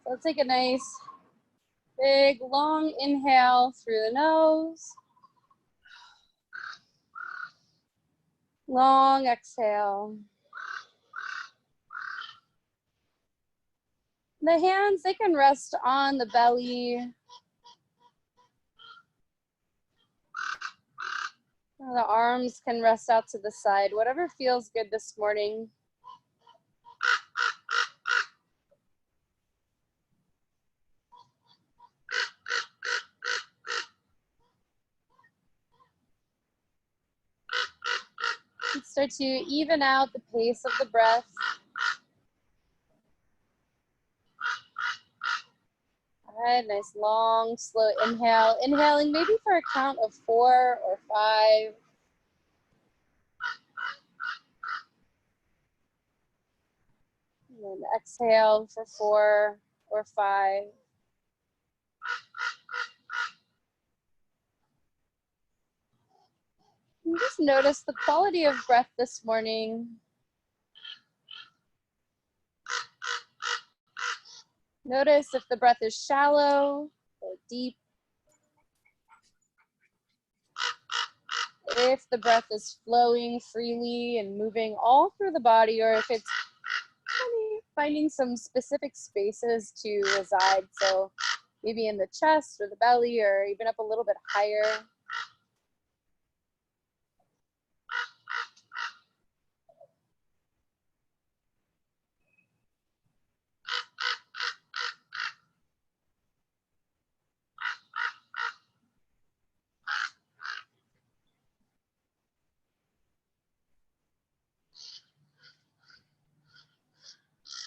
Let's take a nice big long inhale through the nose. Long exhale. The hands, they can rest on the belly. The arms can rest out to the side, whatever feels good this morning. And start to even out the pace of the breath. All right, nice long, slow inhale. Inhaling maybe for a count of 4 or 5. And then exhale for 4 or 5. And just notice the quality of breath this morning. Notice if the breath is shallow or deep. If the breath is flowing freely and moving all through the body, or if it's finding some specific spaces to reside. So maybe in the chest or the belly, or even up a little bit higher.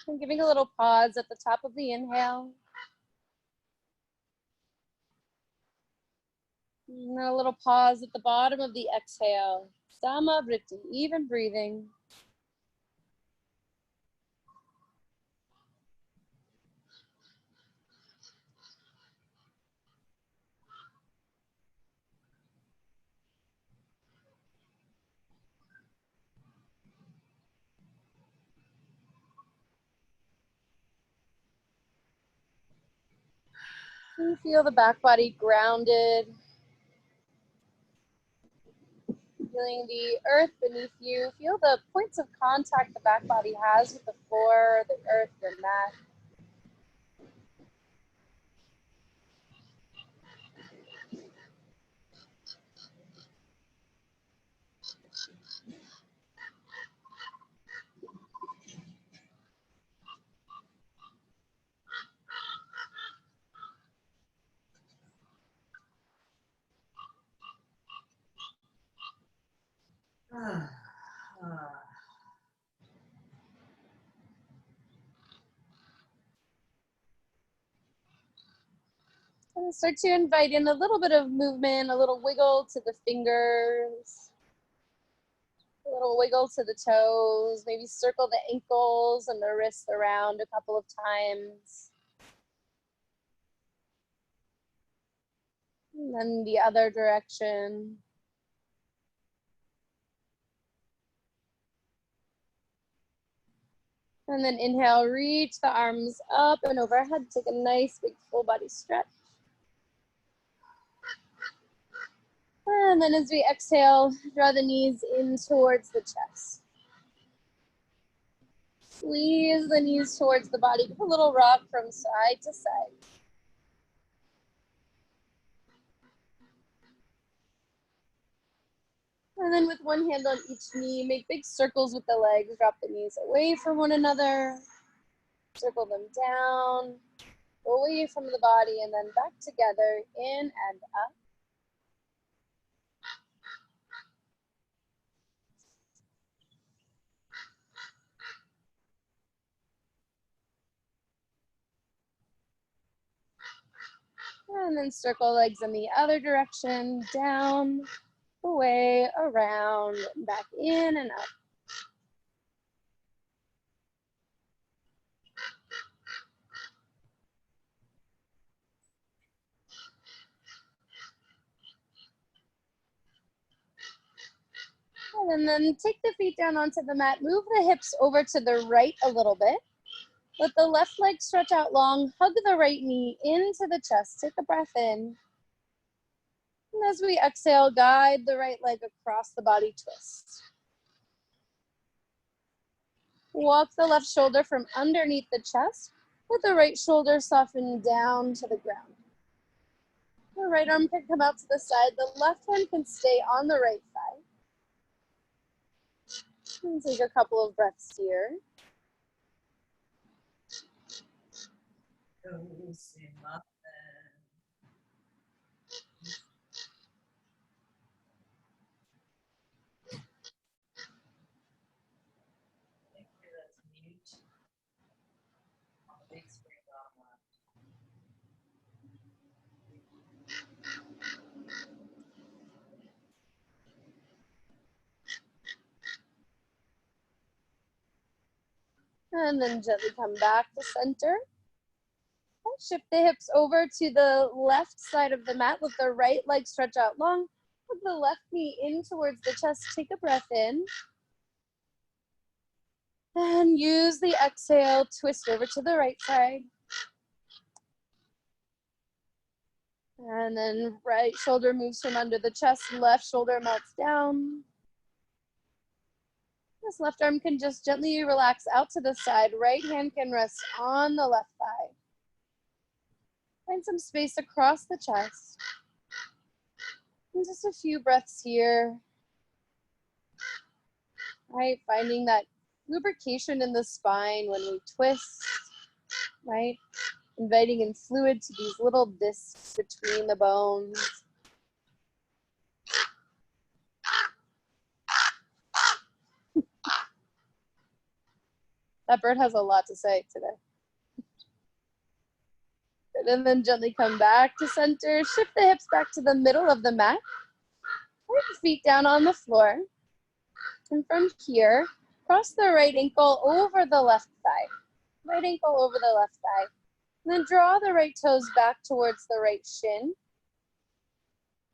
And giving a little pause at the top of the inhale. And then a little pause at the bottom of the exhale. Samavriti, even breathing. And feel the back body grounded. Feeling the earth beneath you. Feel the points of contact the back body has with the floor, the earth, the mat. And start to invite in a little bit of movement, a little wiggle to the fingers, a little wiggle to the toes, maybe circle the ankles and the wrists around a couple of times. And then the other direction. And then inhale, reach the arms up and overhead. Take a nice big full body stretch. And then as we exhale, draw the knees in towards the chest. Squeeze the knees towards the body. Give a little rock from side to side. And then with one hand on each knee, make big circles with the legs. Drop the knees away from one another. Circle them down, away from the body, and then back together, in and up. And then circle legs in the other direction, down, away, around, back in and up. And then take the feet down onto the mat. Move the hips over to the right a little bit. Let the left leg stretch out long. Hug the right knee into the chest. Take a breath in. And as we exhale, guide the right leg across the body, twist. Walk the left shoulder from underneath the chest. Let the right shoulder soften down to the ground. The right arm can come out to the side. The left hand can stay on the right thigh. And take a couple of breaths here. And then gently come back to center. Shift the hips over to the left side of the mat. Let the right leg stretch out long. Put the left knee in towards the chest. Take a breath in. And use the exhale, twist over to the right side. And then right shoulder moves from under the chest, left shoulder melts down. This left arm can just gently relax out to the side. Right hand can rest on the left thigh. Find some space across the chest. And just a few breaths here. Right, finding that lubrication in the spine when we twist, right? Inviting in fluid to these little discs between the bones. That bird has a lot to say today. And then gently come back to center. Shift the hips back to the middle of the mat. Put the feet down on the floor. And from here, cross the right ankle over the left thigh. Right ankle over the left thigh. And then draw the right toes back towards the right shin.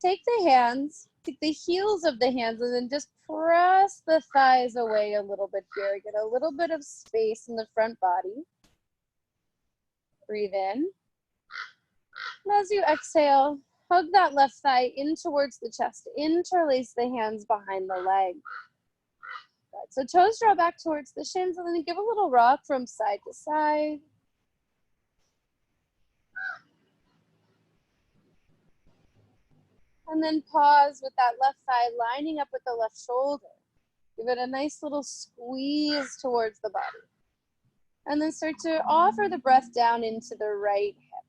Take the hands, take the heels of the hands, and then just press the thighs away a little bit here. Get a little bit of space in the front body. Breathe in. And as you exhale, hug that left thigh in towards the chest. Interlace the hands behind the leg. Good. So toes draw back towards the shins, and then give a little rock from side to side. And then pause with that left thigh lining up with the left shoulder. Give it a nice little squeeze towards the body. And then start to offer the breath down into the right hip.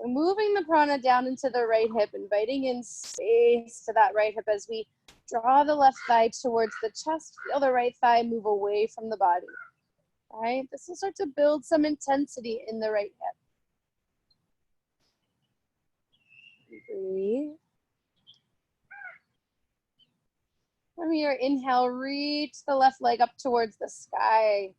So moving the prana down into the right hip, inviting in space to that right hip as we draw the left thigh towards the chest. Feel the right thigh move away from the body. All right, this will start to build some intensity in the right hip. Breathe. From here, inhale, reach the left leg up towards the sky.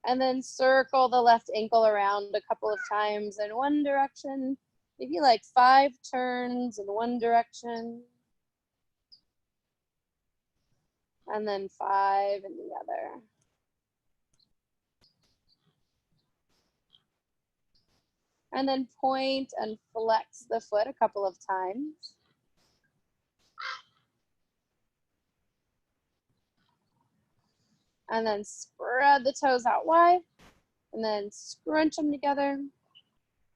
And then circle the left ankle around a couple of times in one direction. Maybe like 5 turns in one direction. And then 5 in the other. And then point and flex the foot a couple of times. And then spread the toes out wide. And then scrunch them together.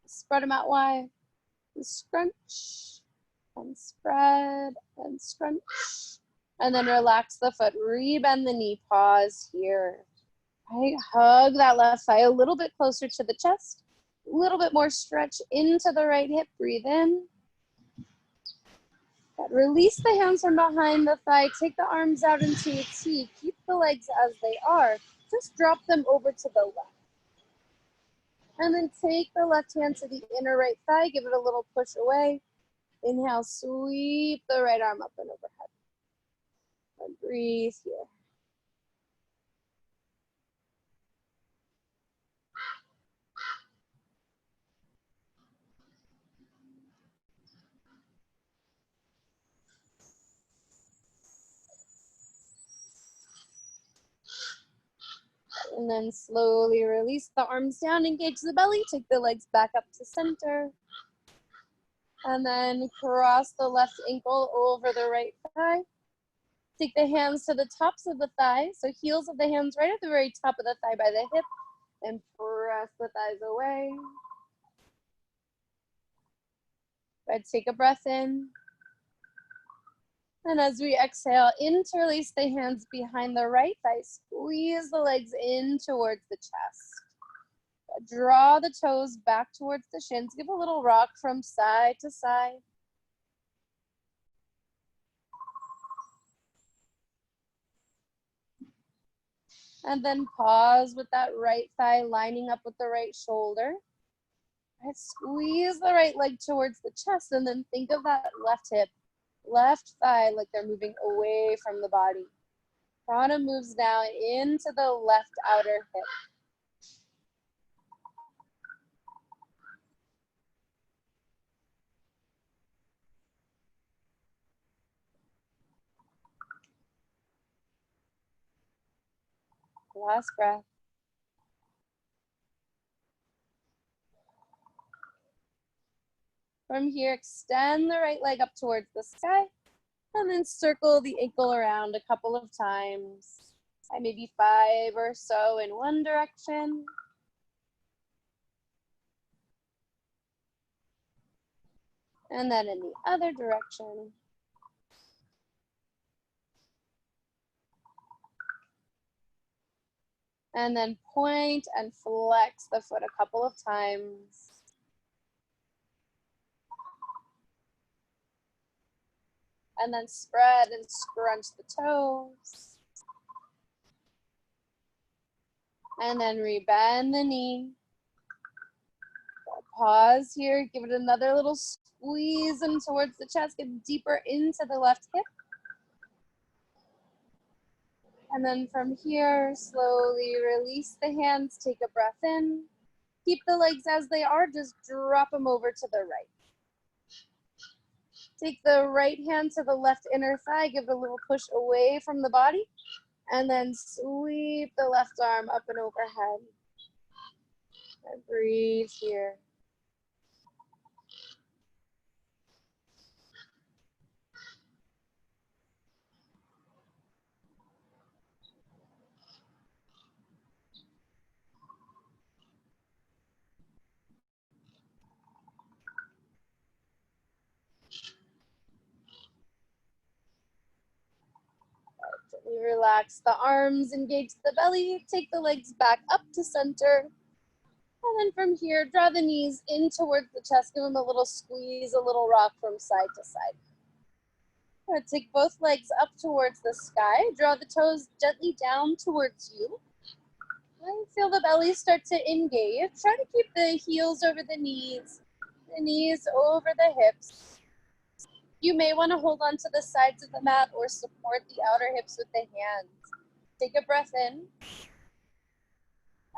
Spread them out wide. And scrunch. And spread. And scrunch. And then relax the foot. Rebend the knee. Pause here. Right. Hug that left thigh a little bit closer to the chest. A little bit more stretch into the right hip. Breathe in. Release the hands from behind the thigh. Take the arms out into a T. Keep the legs as they are. Just drop them over to the left. And then take the left hand to the inner right thigh. Give it a little push away. Inhale, sweep the right arm up and overhead. And breathe here. And then slowly release the arms down, engage the belly, take the legs back up to center. And then cross the left ankle over the right thigh. Take the hands to the tops of the thighs, so heels of the hands right at the very top of the thigh by the hip, and press the thighs away. Good, take a breath in. And as we exhale, interlace the hands behind the right thigh, squeeze the legs in towards the chest. Draw the toes back towards the shins, give a little rock from side to side. And then pause with that right thigh lining up with the right shoulder. And squeeze the right leg towards the chest, and then think of that left hip, left thigh like they're moving away from the body. Prana moves now into the left outer hip. Last breath. From here, extend the right leg up towards the sky, and then circle the ankle around a couple of times. Maybe 5 or so in one direction. And then in the other direction. And then point and flex the foot a couple of times. And then spread and scrunch the toes. And then rebend the knee. Pause here, give it another little squeeze in towards the chest, get deeper into the left hip. And then from here, slowly release the hands, take a breath in. Keep the legs as they are, just drop them over to the right. Take the right hand to the left inner thigh, give it a little push away from the body, and then sweep the left arm up and overhead. And breathe here. Gently relax the arms, engage the belly, take the legs back up to center. And then from here, draw the knees in towards the chest, give them a little squeeze, a little rock from side to side. All right, take both legs up towards the sky, draw the toes gently down towards you. And feel the belly start to engage. Try to keep the heels over the knees over the hips. You may want to hold on to the sides of the mat or support the outer hips with the hands. Take a breath in.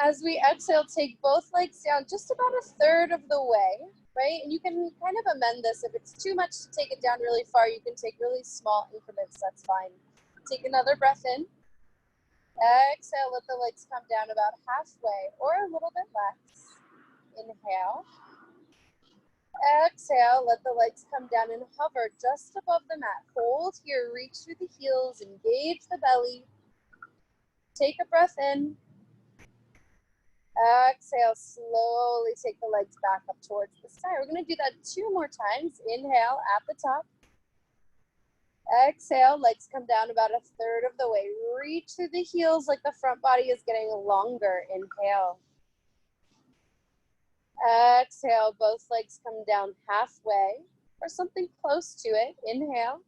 As we exhale, take both legs down just about a third of the way, right? And you can kind of amend this. If it's too much to take it down really far, you can take really small increments, that's fine. Take another breath in. Exhale, let the legs come down about halfway or a little bit less. Inhale. Exhale, let the legs come down and hover just above the mat. Hold here, reach through the heels, engage the belly. Take a breath in. Exhale, slowly take the legs back up towards the sky. We're going to do that 2 more times. Inhale at the top. Exhale, legs come down about a third of the way. Reach through the heels like the front body is getting longer. Inhale. Exhale, both legs come down halfway or something close to it. Inhale.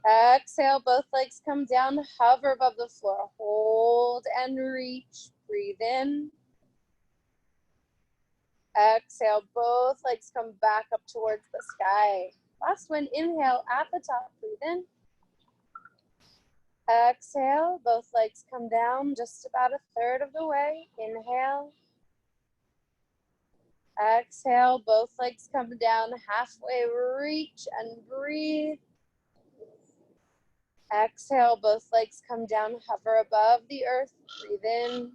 Exhale, both legs come down, hover above the floor. Hold and reach. Breathe in. Exhale, both legs come back up towards the sky. Last one, inhale at the top, breathe in. Exhale, both legs come down just about a third of the way. Inhale. Exhale, both legs come down halfway, reach and breathe. Exhale, both legs come down, hover above the earth, breathe in.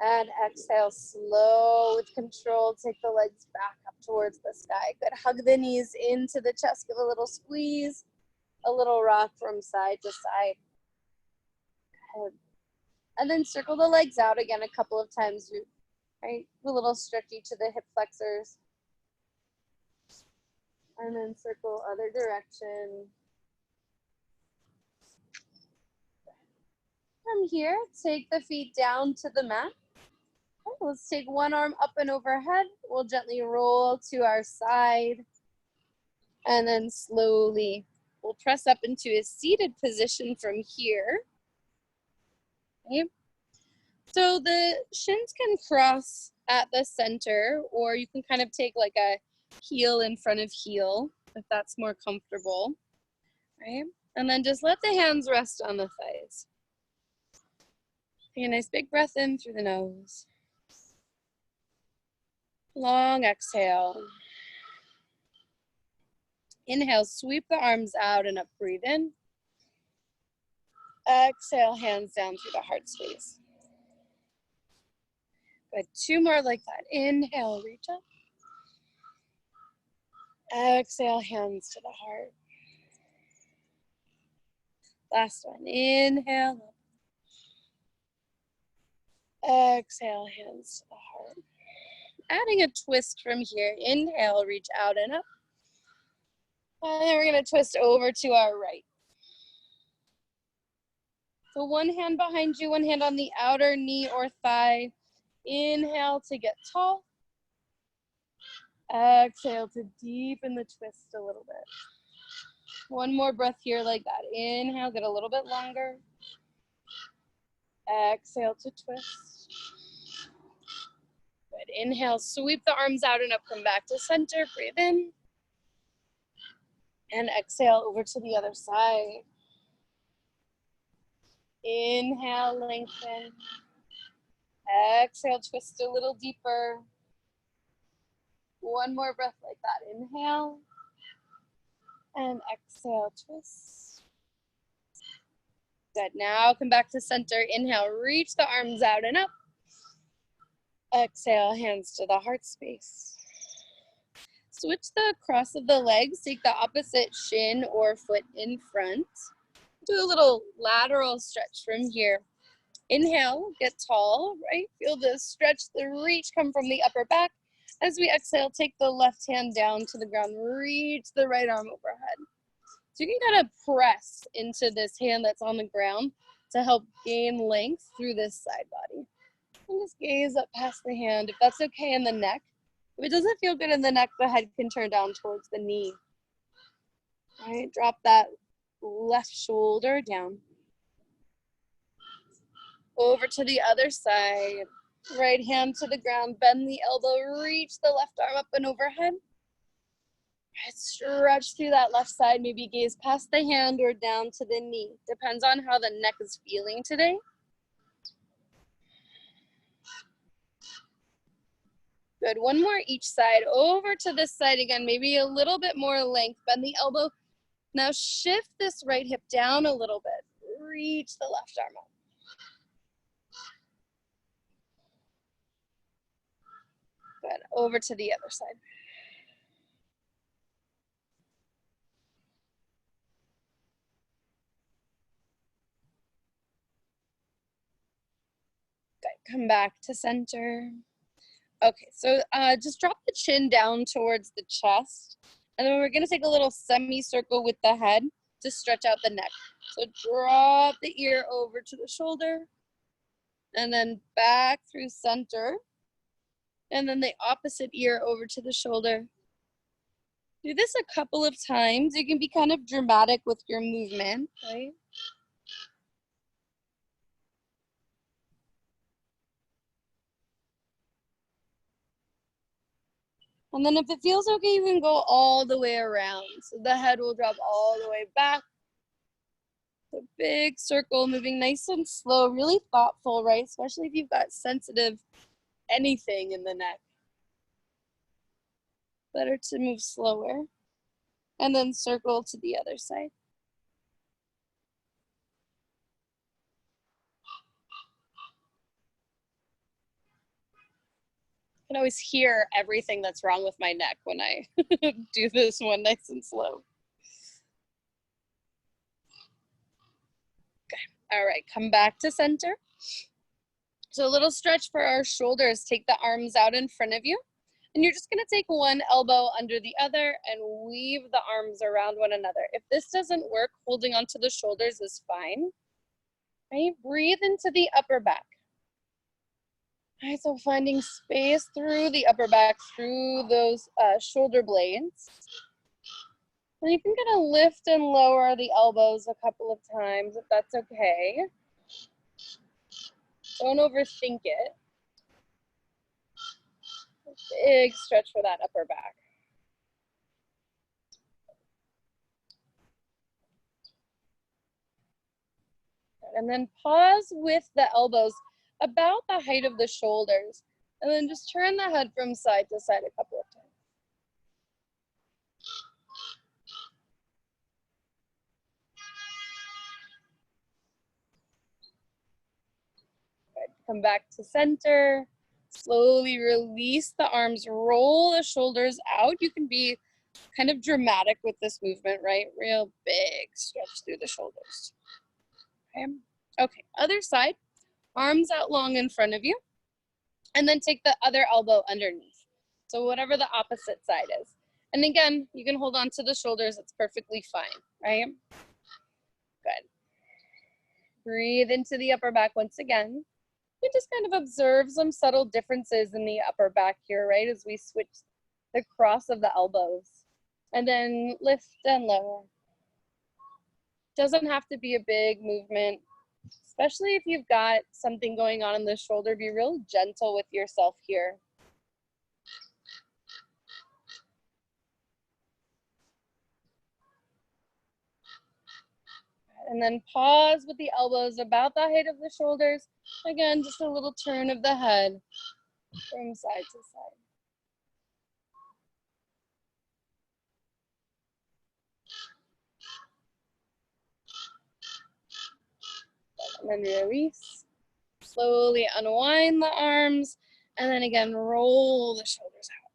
And exhale, slow with control, take the legs back up towards the sky. Good, hug the knees into the chest, give a little squeeze, a little rock from side to side. Good. And then circle the legs out again a couple of times, right? A little stretchy to the hip flexors. And then circle other direction. From here, take the feet down to the mat. Okay, let's take one arm up and overhead. We'll gently roll to our side. And then slowly, we'll press up into a seated position from here. Okay. So the shins can cross at the center, or you can kind of take like a heel in front of heel, if that's more comfortable, right? And then just let the hands rest on the thighs. Take a nice big breath in through the nose. Long exhale. Inhale, sweep the arms out and up, breathe in. Exhale, hands down through the heart space. Good, 2 more like that. Inhale, reach up. Exhale, hands to the heart. Last one, inhale up. Exhale, hands to the heart. Adding a twist from here. Inhale, reach out and up. And then we're gonna twist over to our right. So one hand behind you, one hand on the outer knee or thigh. Inhale to get tall. Exhale to deepen the twist a little bit. One more breath here like that. Inhale, get a little bit longer. Exhale to twist. Good. Inhale, sweep the arms out and up, come back to center. Breathe in. And exhale over to the other side. Inhale, lengthen. Exhale, twist a little deeper. One more breath like that. Inhale. And exhale, twist. Good. Now come back to center. Inhale, reach the arms out and up. Exhale, hands to the heart space. Switch the cross of the legs. Take the opposite shin or foot in front. Do a little lateral stretch from here. Inhale, get tall, right? Feel the stretch, the reach come from the upper back. As we exhale, take the left hand down to the ground. Reach the right arm overhead. So you can kind of press into this hand that's on the ground to help gain length through this side body. And just gaze up past the hand. If that's okay in the neck. If it doesn't feel good in the neck, the head can turn down towards the knee. All right, drop that left shoulder down. Over to the other side. Right hand to the ground, bend the elbow, reach the left arm up and overhead. Stretch through that left side, maybe gaze past the hand or down to the knee. Depends on how the neck is feeling today. Good, one more each side. Over to this side again, maybe a little bit more length. Bend the elbow. Now shift this right hip down a little bit. Reach the left arm up. Good, over to the other side. Good, come back to center. Okay, so just drop the chin down towards the chest. And then we're gonna take a little semicircle with the head to stretch out the neck. So drop the ear over to the shoulder and then back through center. And then the opposite ear over to the shoulder. Do this a couple of times. You can be kind of dramatic with your movement, right? And then if it feels okay, you can go all the way around. So the head will drop all the way back. A big circle, moving nice and slow, really thoughtful, right? Especially if you've got sensitive anything in the neck. Better to move slower. And then circle to the other side. can always hear everything that's wrong with my neck when I do this one nice and slow. Okay. All right, come back to center. So a little stretch for our shoulders. Take the arms out in front of you. And you're just gonna take one elbow under the other and weave the arms around one another. If this doesn't work, holding onto the shoulders is fine. Right, breathe into the upper back. All right, so finding space through the upper back, through those shoulder blades. And you can kind of lift and lower the elbows a couple of times if that's okay. Don't overthink it. Big stretch for that upper back. And then pause with the elbows about the height of the shoulders. And then just turn the head from side to side a couple of times. Good. Come back to center. Slowly release the arms, roll the shoulders out. You can be kind of dramatic with this movement, right? Real big stretch through the shoulders. Okay, okay. Other side, arms out long in front of you. And then take the other elbow underneath. So whatever the opposite side is. And again, you can hold on to the shoulders. It's perfectly fine, right? Good. Breathe into the upper back once again. You just kind of observe some subtle differences in the upper back here, right? As we switch the cross of the elbows. And then lift and lower. Doesn't have to be a big movement, especially if you've got something going on in the shoulder. Be real gentle with yourself here. And then pause with the elbows about the height of the shoulders. Again, just a little turn of the head from side to side. And then release. Slowly unwind the arms. And then again, roll the shoulders out.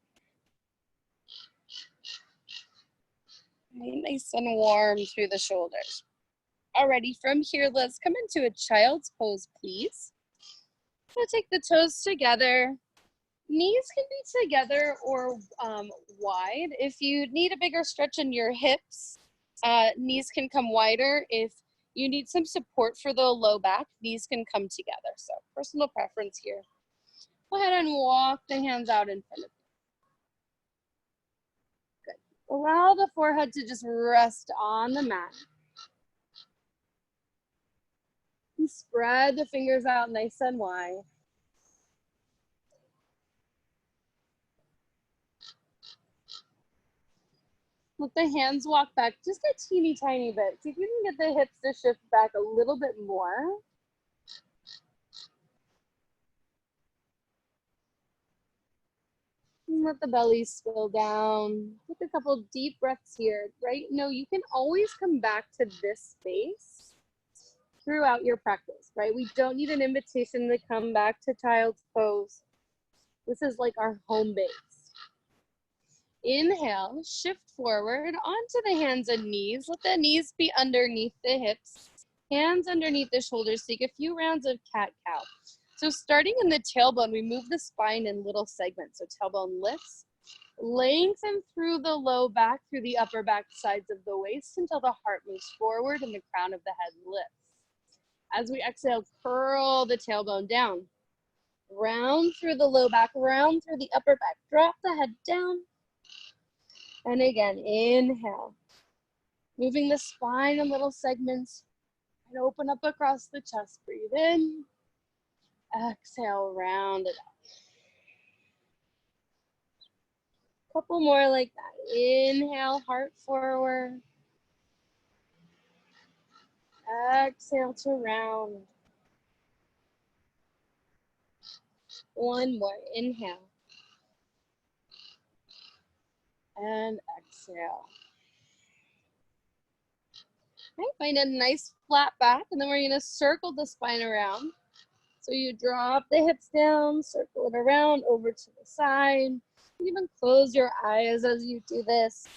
Nice and warm through the shoulders. Alrighty, from here, let's come into a child's pose, please. So take the toes together. Knees can be together or wide. If you need a bigger stretch in your hips, knees can come wider. If you need some support for the low back, knees can come together. So personal preference here. Go ahead and walk the hands out in front of you. Good. Allow the forehead to just rest on the mat. And spread the fingers out nice and wide. Let the hands walk back just a teeny tiny bit. See if you can get the hips to shift back a little bit more. And let the belly spill down. Take a couple deep breaths here, right? No, you can always come back to this space throughout your practice, right? We don't need an invitation to come back to child's pose. This is like our home base. Inhale, shift forward onto the hands and knees. Let the knees be underneath the hips. Hands underneath the shoulders. Take a few rounds of cat-cow. So starting in the tailbone, we move the spine in little segments. So tailbone lifts, lengthen through the low back, through the upper back sides of the waist until the heart moves forward and the crown of the head lifts. As we exhale, curl the tailbone down. Round through the low back, round through the upper back. Drop the head down. And again, inhale. Moving the spine in little segments. And open up across the chest. Breathe in. Exhale, round it up. Couple more like that. Inhale, heart forward. Exhale to round. One more. Inhale. And exhale. Right, find a nice flat back, and then we're going to circle the spine around. So you drop the hips down, circle it around over to the side. Even close your eyes as you do this.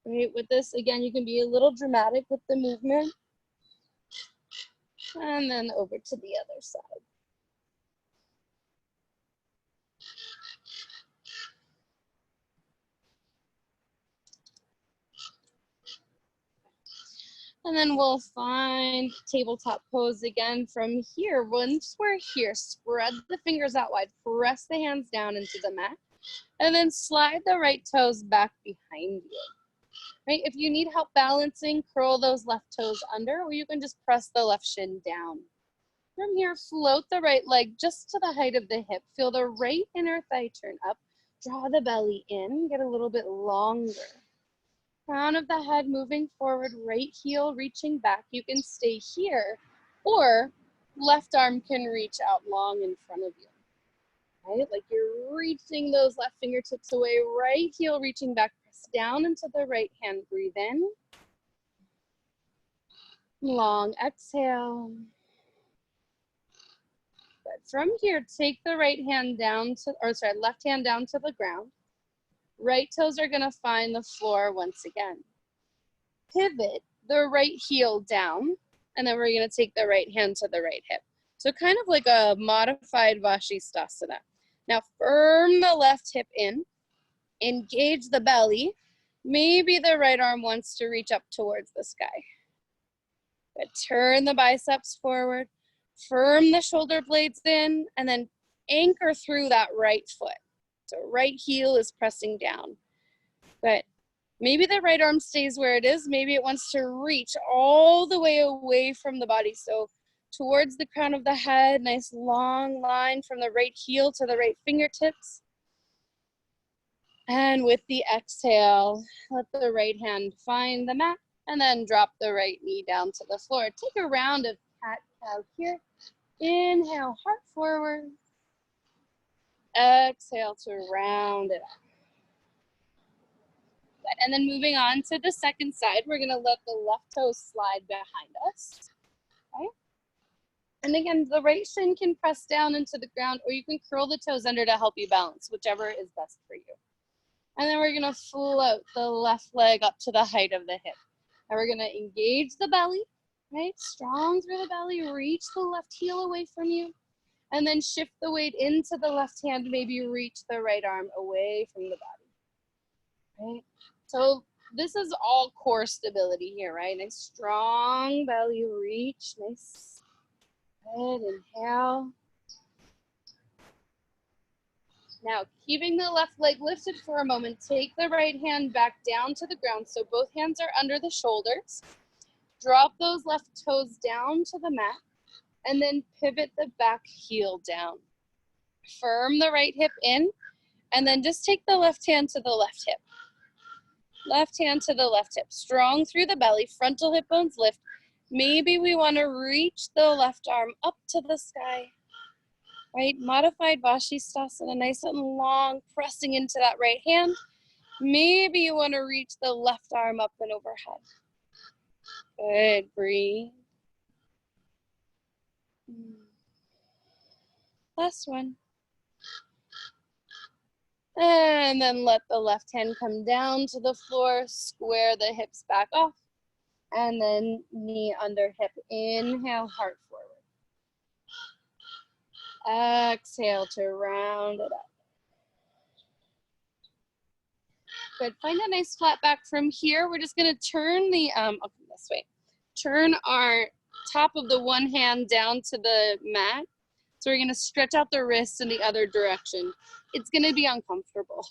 Right, with this, again, you can be a little dramatic with the movement. And then over to the other side. And then we'll find tabletop pose again from here. Once we're here, spread the fingers out wide, press the hands down into the mat, and then slide the right toes back behind you. Right? If you need help balancing, curl those left toes under, or you can just press the left shin down. From here, float the right leg just to the height of the hip. Feel the right inner thigh turn up. Draw the belly in, get a little bit longer. Crown of the head moving forward, right heel reaching back. You can stay here, or left arm can reach out long in front of you. Right? Like you're reaching those left fingertips away, right heel reaching back, press down into the right hand, breathe in. Long exhale. Good. From here, take the left hand down to the ground. Right toes are gonna find the floor once again. Pivot the right heel down, and then we're gonna take the right hand to the right hip. So kind of like a modified Vashisthasana. Now firm the left hip in, engage the belly. Maybe the right arm wants to reach up towards the sky. Good. Turn the biceps forward, firm the shoulder blades in, and then anchor through that right foot. So right heel is pressing down. Good. Maybe the right arm stays where it is. Maybe it wants to reach all the way away from the body. So towards the crown of the head, nice long line from the right heel to the right fingertips. And with the exhale, let the right hand find the mat, and then drop the right knee down to the floor. Take a round of cat-cow here. Inhale, heart forward. Exhale to round it up. Good. And then moving on to the second side, we're gonna let the left toe slide behind us. Okay? And again, the right shin can press down into the ground, or you can curl the toes under to help you balance, whichever is best for you. And then we're gonna float the left leg up to the height of the hip. And we're gonna engage the belly, right? Strong through the belly, reach the left heel away from you. And then shift the weight into the left hand, maybe reach the right arm away from the body, right? So this is all core stability here, right? Nice strong belly reach, nice. Good, inhale. Now, keeping the left leg lifted for a moment, take the right hand back down to the ground so both hands are under the shoulders. Drop those left toes down to the mat, and then pivot the back heel down. Firm the right hip in, and then just take the left hand to the left hip. Left hand to the left hip. Strong through the belly, frontal hip bones lift. Maybe we want to reach the left arm up to the sky. Right, modified Vashisthasana, nice and long, pressing into that right hand. Maybe you want to reach the left arm up and overhead. Good, breathe. Last one. And then let the left hand come down to the floor, square the hips back off, and then knee under hip. Inhale, heart forward. Exhale to round it up. Good. Find a nice flat back from here. We're just going to turn the, I'll come this way. Turn our top of the one hand down to the mat. So we're going to stretch out the wrists in the other direction. It's going to be uncomfortable.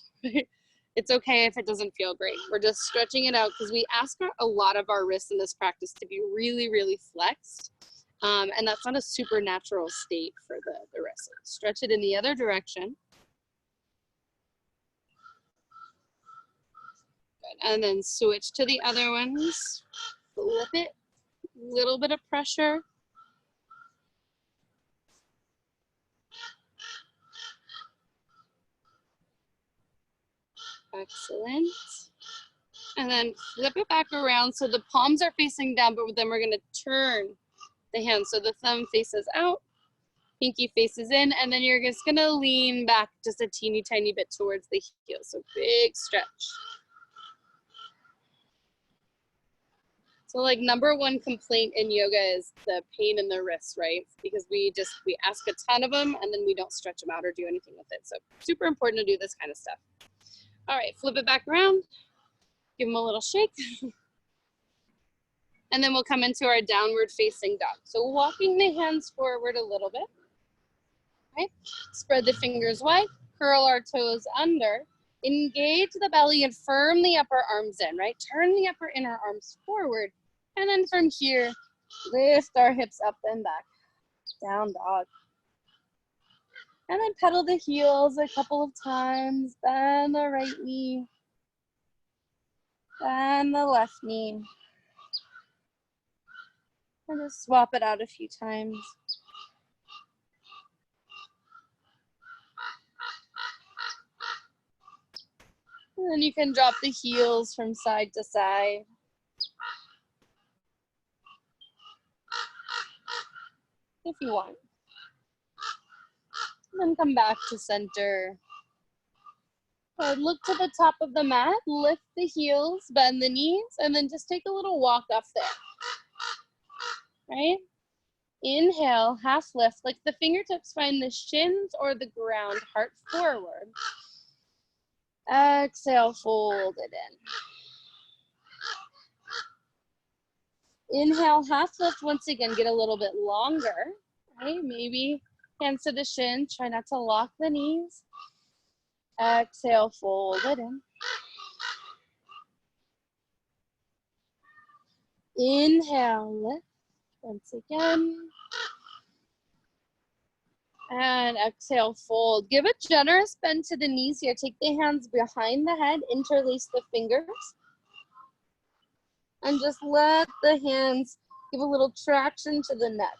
It's okay if it doesn't feel great. We're just stretching it out because we ask a lot of our wrists in this practice to be really, really flexed. And that's not a supernatural state for the wrist. So stretch it in the other direction. Good. And then switch to the other ones. Flip it. Little bit of pressure. Excellent. And then flip it back around so the palms are facing down, but then we're going to turn the hands. So the thumb faces out, pinky faces in, and then you're just gonna lean back just a teeny tiny bit towards the heel. So big stretch. So like number one complaint in yoga is the pain in the wrists, right? Because we ask a ton of them and then we don't stretch them out or do anything with it. So super important to do this kind of stuff. All right, flip it back around. Give them a little shake. And then we'll come into our downward facing dog. So walking the hands forward a little bit. Right? Spread the fingers wide, curl our toes under, engage the belly and firm the upper arms in, right? Turn the upper inner arms forward. And then from here, lift our hips up and back. Down dog. And then pedal the heels a couple of times. Bend the right knee. Bend the left knee. And just swap it out a few times. And then you can drop the heels from side to side. If you want. And then come back to center. Good. Look to the top of the mat, lift the heels, bend the knees, and then just take a little walk up there. Right? Inhale, half lift, like the fingertips find the shins or the ground, heart forward. Exhale, fold it in. Inhale, half lift once again, get a little bit longer, right? Maybe hands to the shin, try not to lock the knees. Exhale, fold it in. Inhale, lift once again. And exhale, fold. Give a generous bend to the knees here. Take the hands behind the head, interlace the fingers. And just let the hands give a little traction to the neck.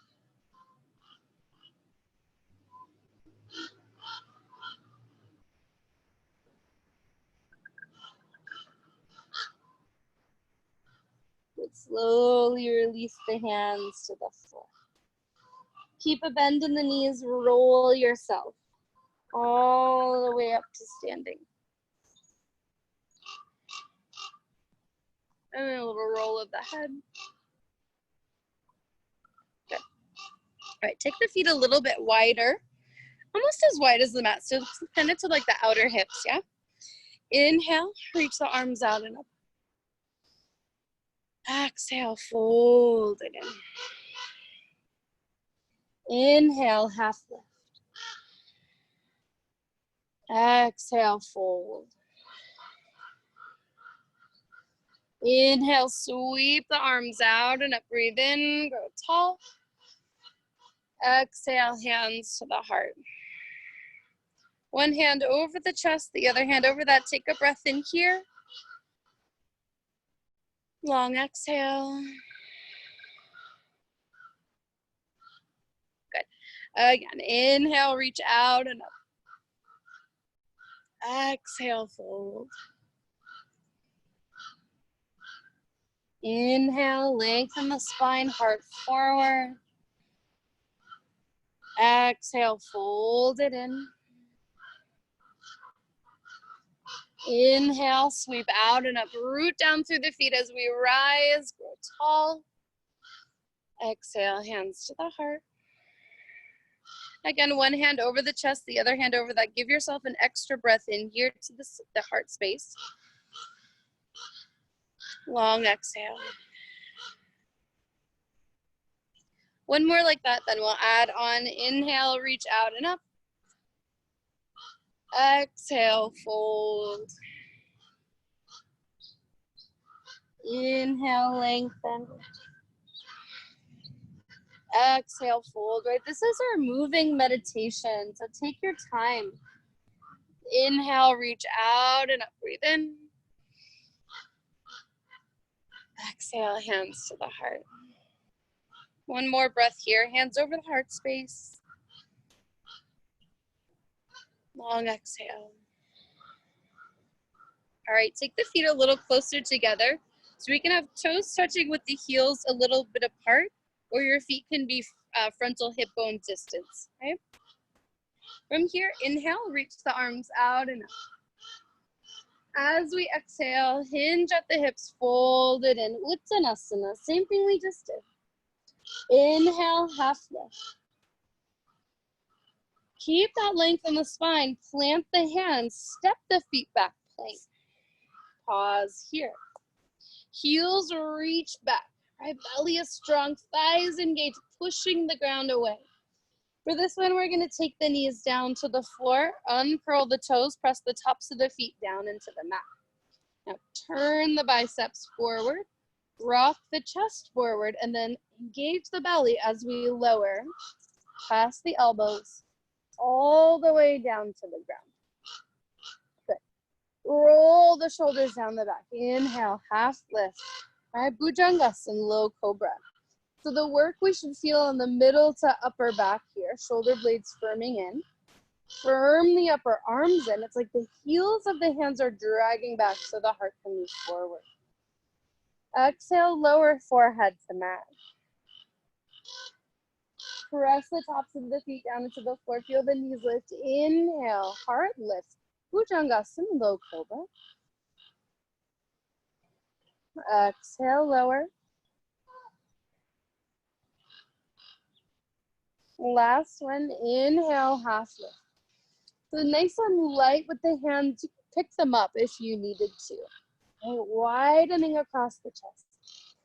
Good. Slowly release the hands to the floor. Keep a bend in the knees, roll yourself all the way up to standing. And then a little roll of the head. Good. All right, take the feet a little bit wider, almost as wide as the mat, so kind of to like the outer hips, yeah? Inhale, reach the arms out and up. Exhale, fold it in. Inhale, half lift. Exhale, fold. Inhale, sweep the arms out and up, breathe in, grow tall. Exhale, hands to the heart. One hand over the chest, the other hand over that. Take a breath in here. Long exhale. Good. Again, inhale, reach out and up. Exhale, fold. Inhale, lengthen the spine, heart forward. Exhale, fold it in. Inhale, sweep out and up, root down through the feet as we rise, grow tall. Exhale, hands to the heart. Again, one hand over the chest, the other hand over that. Give yourself an extra breath in here to the heart space. Long exhale. One more like that, then we'll add on. Inhale, reach out and up. Exhale, fold. Inhale, lengthen. Exhale, fold, right? This is our moving meditation, so take your time. Inhale, reach out and up, breathe in. Exhale, hands to the heart. One more breath here, hands over the heart space. Long exhale. All right, take the feet a little closer together so we can have toes touching with the heels a little bit apart or your feet can be frontal hip bone distance, right? From here, inhale, reach the arms out and up. As we exhale, hinge at the hips, fold it in, Uttanasana, same thing we just did. Inhale, half lift. Keep that length in the spine, plant the hands, step the feet back, plank. Pause here. Heels reach back, right? Belly is strong, thighs engaged, pushing the ground away. For this one, we're gonna take the knees down to the floor, uncurl the toes, press the tops of the feet down into the mat. Now turn the biceps forward, rock the chest forward, and then engage the belly as we lower past the elbows, all the way down to the ground. Good. Roll the shoulders down the back. Inhale, half lift. All right, Bhujangasana, low cobra. So the work we should feel in the middle to upper back here, shoulder blades firming in. Firm the upper arms in. It's like the heels of the hands are dragging back so the heart can move forward. Exhale, lower forehead to mat. Press the tops of the feet down into the floor. Feel the knees lift. Inhale, heart lift. Bhujangasana, low cobra. Exhale, lower. Last one, inhale, half lift. So nice and light with the hands. You can pick them up if you needed to. Okay, widening across the chest.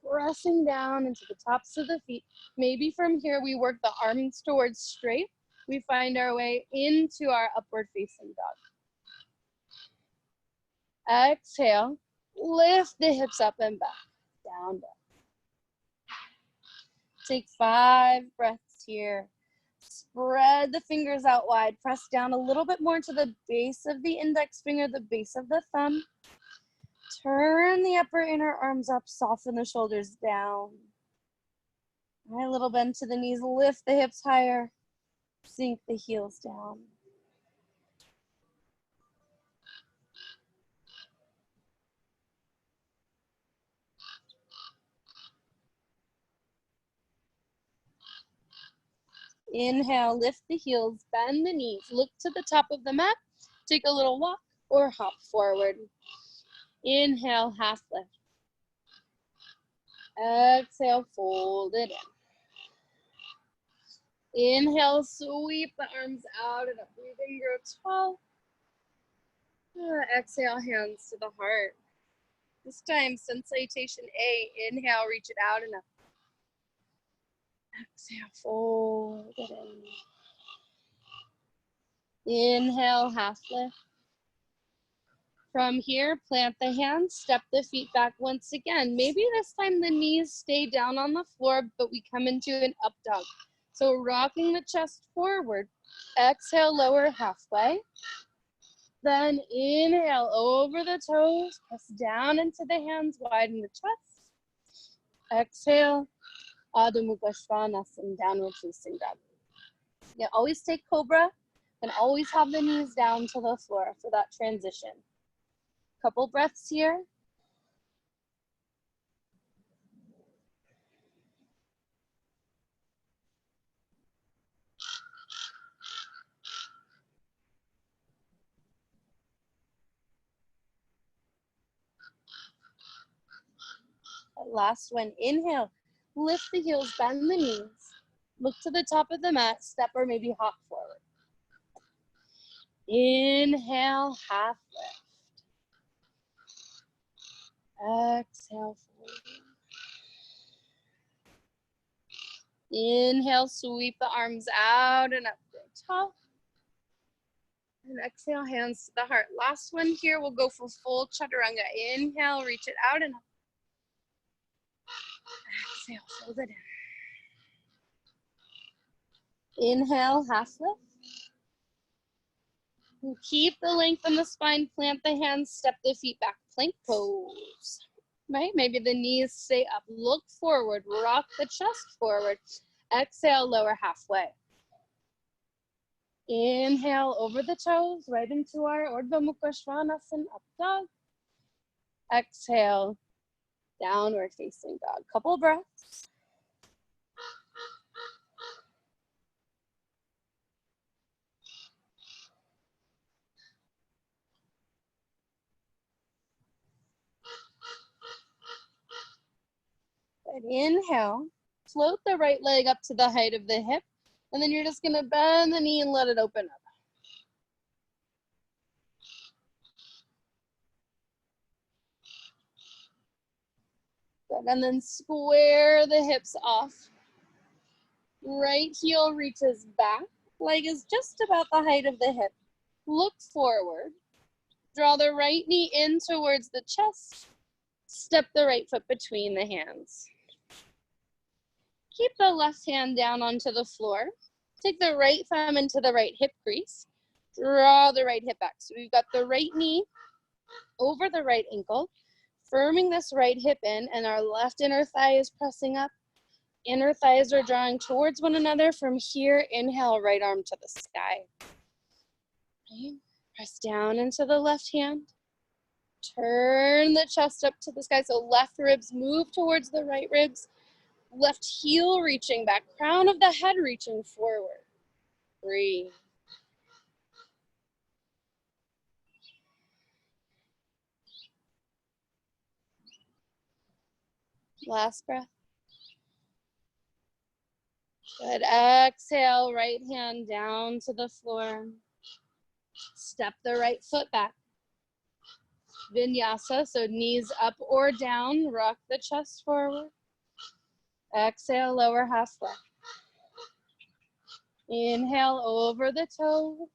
Pressing down into the tops of the feet. Maybe from here we work the arms towards straight. We find our way into our upward facing dog. Exhale, lift the hips up and back, down, down. Take 5 breaths here. Spread the fingers out wide. Press down a little bit more to the base of the index finger, the base of the thumb. Turn the upper inner arms up, soften the shoulders down. All right, a little bend to the knees, lift the hips higher, sink the heels down. Inhale, lift the heels, bend the knees, look to the top of the mat, take a little walk or hop forward. Inhale, half lift. Exhale, fold it in. Inhale, sweep the arms out and up. Breathing, grow tall. Exhale, hands to the heart. This time, sun salutation A. Inhale, reach it out and up. Exhale, fold it in. Inhale, half lift. From here, plant the hands, step the feet back once again. Maybe this time the knees stay down on the floor, but we come into an up dog. So rocking the chest forward. Exhale, lower halfway. Then inhale over the toes, press down into the hands, widen the chest. Exhale, Adho Mukha Svanasana, downward facing dog. Yeah, always take cobra and always have the knees down to the floor for that transition. Couple breaths here. Last one, inhale, lift the heels, bend the knees, look to the top of the mat, step or maybe hop forward. Inhale, half lift. Exhale, forward. Inhale, sweep the arms out and up, grow tall. And exhale, hands to the heart. Last one here, we'll go for full chaturanga. Inhale, reach it out and up. Exhale, fold it in. Inhale, half lift. And keep the length in the spine, plant the hands, step the feet back, plank pose. Right? Maybe the knees stay up, look forward, rock the chest forward. Exhale, lower halfway. Inhale over the toes, right into our Urdhva Mukha Svanasana, up dog. Exhale, downward facing dog. Couple breaths. Good. Inhale. Float the right leg up to the height of the hip. And then you're just going to bend the knee and let it open up. Good. And then square the hips off. Right heel reaches back. Leg is just about the height of the hip. Look forward. Draw the right knee in towards the chest. Step the right foot between the hands. Keep the left hand down onto the floor. Take the right thumb into the right hip crease. Draw the right hip back. So we've got the right knee over the right ankle, firming this right hip in, and our left inner thigh is pressing up. Inner thighs are drawing towards one another. From here, inhale, right arm to the sky. Okay. Press down into the left hand. Turn the chest up to the sky. So left ribs move towards the right ribs. Left heel reaching back. Crown of the head reaching forward. Breathe. Last breath. Good. Exhale, right hand down to the floor. Step the right foot back. Vinyasa, so knees up or down. Rock the chest forward. Exhale, lower half left. Inhale over the toes.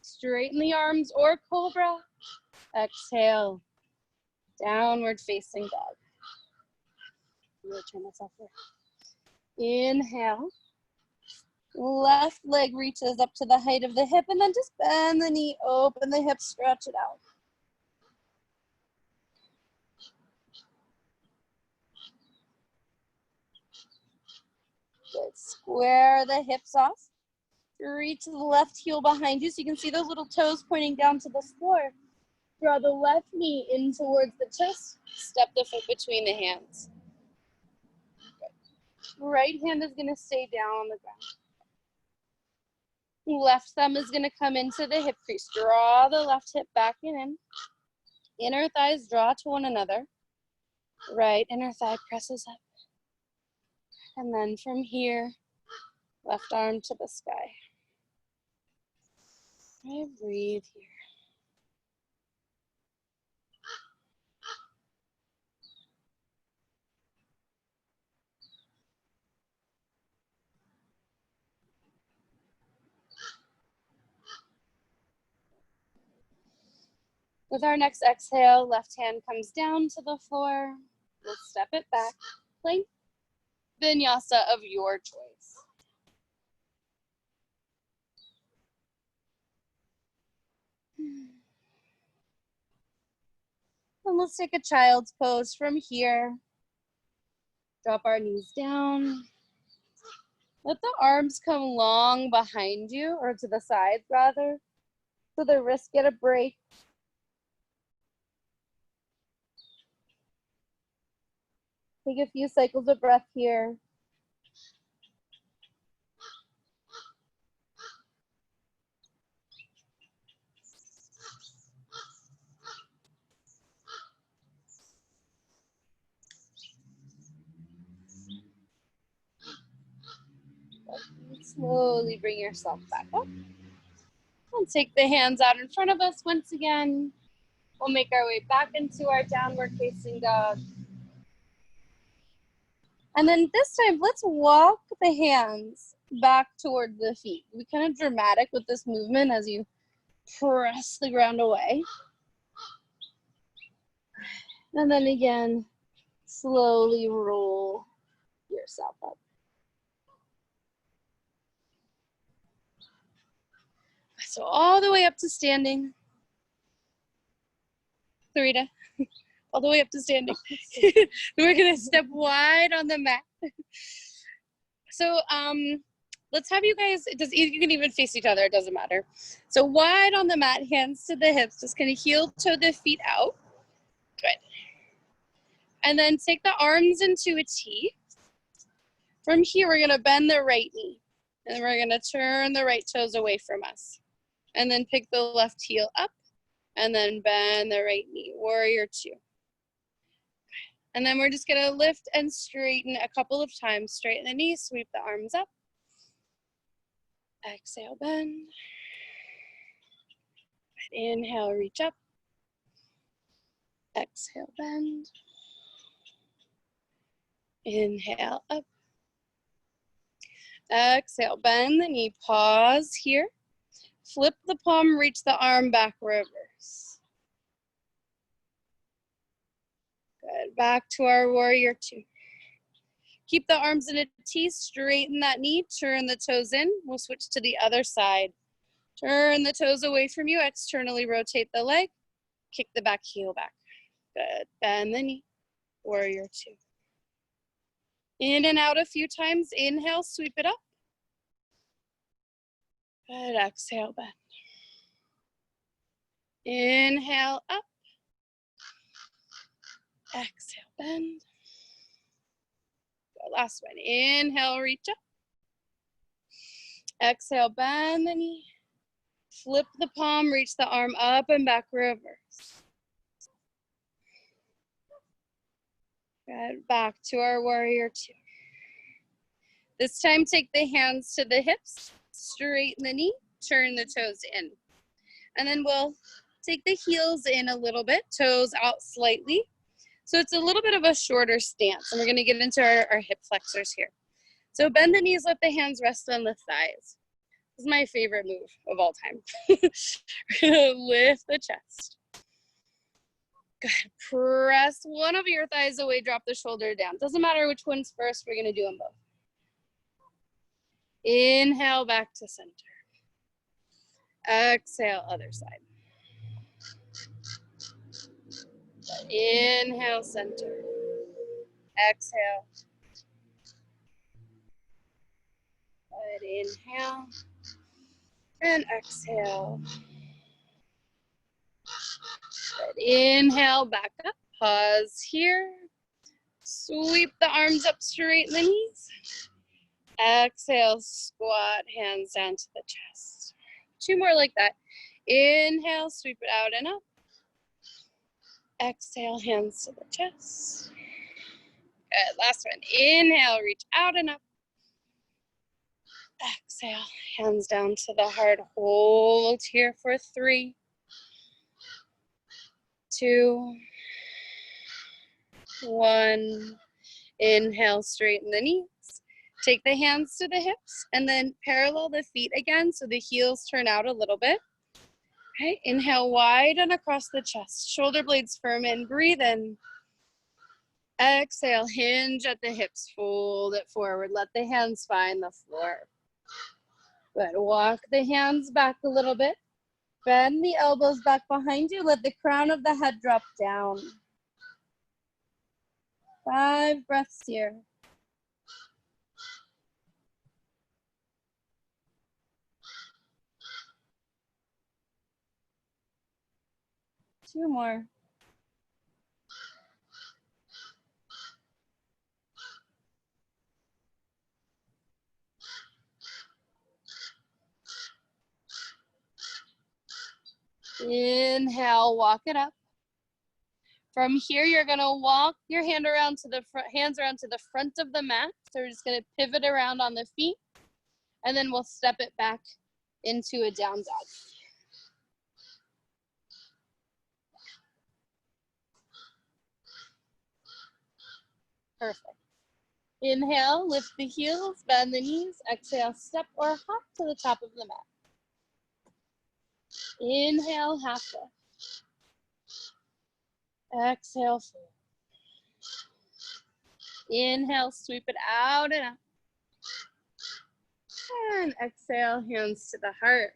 Straighten the arms or cobra. Exhale, downward facing dog. I'm gonna turn this off there. Inhale. Left leg reaches up to the height of the hip, and then just bend the knee, open the hip, stretch it out. Good. Square the hips off. Reach the left heel behind you so you can see those little toes pointing down to the floor. Draw the left knee in towards the chest. Step the foot between the hands. Good. Right hand is going to stay down on the ground. Left thumb is going to come into the hip crease. Draw the left hip back and in. Inner thighs draw to one another. Right inner thigh presses up. And then from here, left arm to the sky. And breathe here. With our next exhale, left hand comes down to the floor. We'll step it back. Plank vinyasa of your choice. And let's take a child's pose from here. Drop our knees down. Let the arms come long behind you, or to the sides rather, so the wrists get a break. Take a few cycles of breath here. Slowly bring yourself back up. And take the hands out in front of us once again. We'll make our way back into our downward facing dog. And then this time, let's walk the hands back toward the feet. Be kind of dramatic with this movement as you press the ground away. And then again, slowly roll yourself up. So all the way up to standing. Sarita, all the way up to standing. We're gonna step wide on the mat. So let's have you guys, you can even face each other, it doesn't matter. So wide on the mat, hands to the hips, just kind of heel toe the feet out. Good. And then take the arms into a T. From here, we're gonna bend the right knee. And we're gonna turn the right toes away from us. And then pick the left heel up. And then bend the right knee, warrior two. And then we're just gonna lift and straighten a couple of times. Straighten the knees, sweep the arms up. Exhale, bend. Inhale, reach up. Exhale, bend. Inhale, up. Exhale, bend the knee, pause here. Flip the palm, reach the arm back, reverse. Good, back to our warrior two. Keep the arms in a T, straighten that knee, turn the toes in. We'll switch to the other side. Turn the toes away from you, externally rotate the leg, kick the back heel back. Good, bend the knee, warrior two. In and out a few times, inhale, sweep it up. Good, exhale, bend. Inhale, up. Exhale, bend. Good, last one, inhale, reach up. Exhale, bend the knee. Flip the palm, reach the arm up and back, reverse. Good, back to our warrior two. This time, take the hands to the hips, straighten the knee, turn the toes in. And then we'll take the heels in a little bit, toes out slightly. So it's a little bit of a shorter stance. And we're gonna get into our hip flexors here. So bend the knees, let the hands rest on the thighs. This is my favorite move of all time. Lift the chest. Good, press one of your thighs away, drop the shoulder down. Doesn't matter which one's first, we're gonna do them both. Inhale, back to center. Exhale, other side. Inhale, center. Exhale. Good, inhale. And exhale. Good, inhale, back up. Pause here. Sweep the arms up, straighten the knees. Exhale, squat, hands down to the chest. Two more like that. Inhale, sweep it out and up. Exhale, hands to the chest. Good, last one. Inhale, reach out and up. Exhale, hands down to the heart. Hold here for 3, 2, 1. Inhale, straighten the knees. Take the hands to the hips and then parallel the feet again so the heels turn out a little bit. Okay, inhale, widen across the chest. Shoulder blades firm in, breathe in. Exhale, hinge at the hips, fold it forward. Let the hands find the floor. Good, walk the hands back a little bit. Bend the elbows back behind you. Let the crown of the head drop down. 5 breaths here. Two more. Inhale, walk it up. From here, you're gonna walk your hands around to the front of the mat. So we're just gonna pivot around on the feet, and then we'll step it back into a down dog. Perfect. Inhale, lift the heels, bend the knees. Exhale, step or hop to the top of the mat. Inhale, half lift. Exhale, fold. Inhale, sweep it out and up. And exhale, hands to the heart.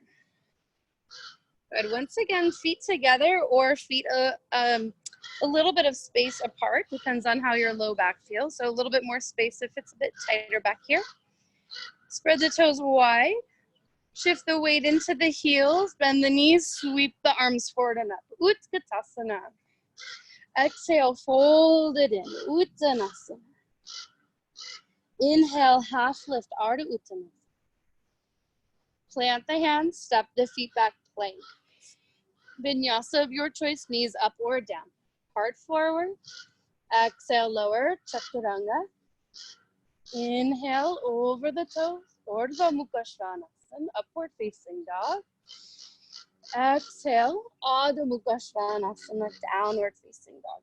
Good. Once again, feet together or feet a little bit of space apart. Depends on how your low back feels. So a little bit more space if it's a bit tighter back here. Spread the toes wide. Shift the weight into the heels. Bend the knees. Sweep the arms forward and up. Utkatasana. Exhale, fold it in. Uttanasana. Inhale, half lift, Ardha Uttanasana. Plant the hands, step the feet back, plank. Vinyasa of your choice, knees up or down. Heart forward. Exhale, lower, chaturanga. Inhale, over the toes, Urdhva Mukha Svanasana, upward facing dog. Exhale, Adho Mukha Svanasana, downward facing dog.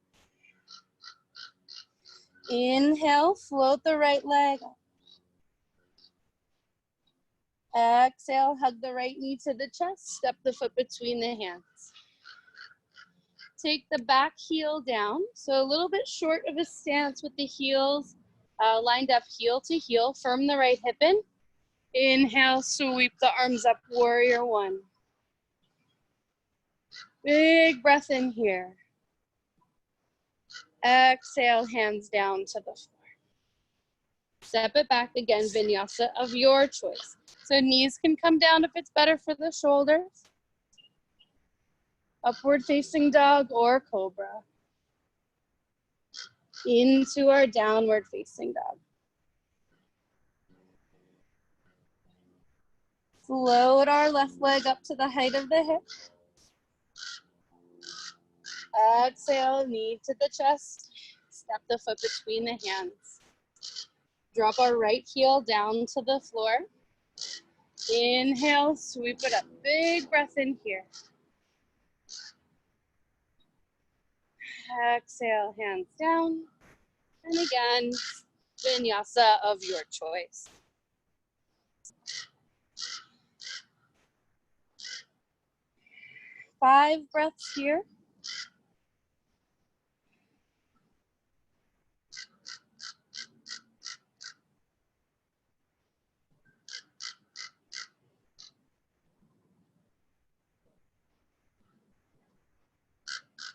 Inhale, float the right leg up. Exhale, hug the right knee to the chest, step the foot between the hands. Take the back heel down, so a little bit short of a stance with the heels lined up heel to heel. Firm the right hip in. Inhale, sweep the arms up, warrior one. Big breath in here. Exhale, hands down to the floor. Step it back again, vinyasa of your choice. So knees can come down if it's better for the shoulders. Upward facing dog or cobra. Into our downward facing dog. Float our left leg up to the height of the hip. Exhale, knee to the chest. Step the foot between the hands. Drop our right heel down to the floor. Inhale, sweep it up. Big breath in here. Exhale, hands down. And again, vinyasa of your choice. Five breaths here.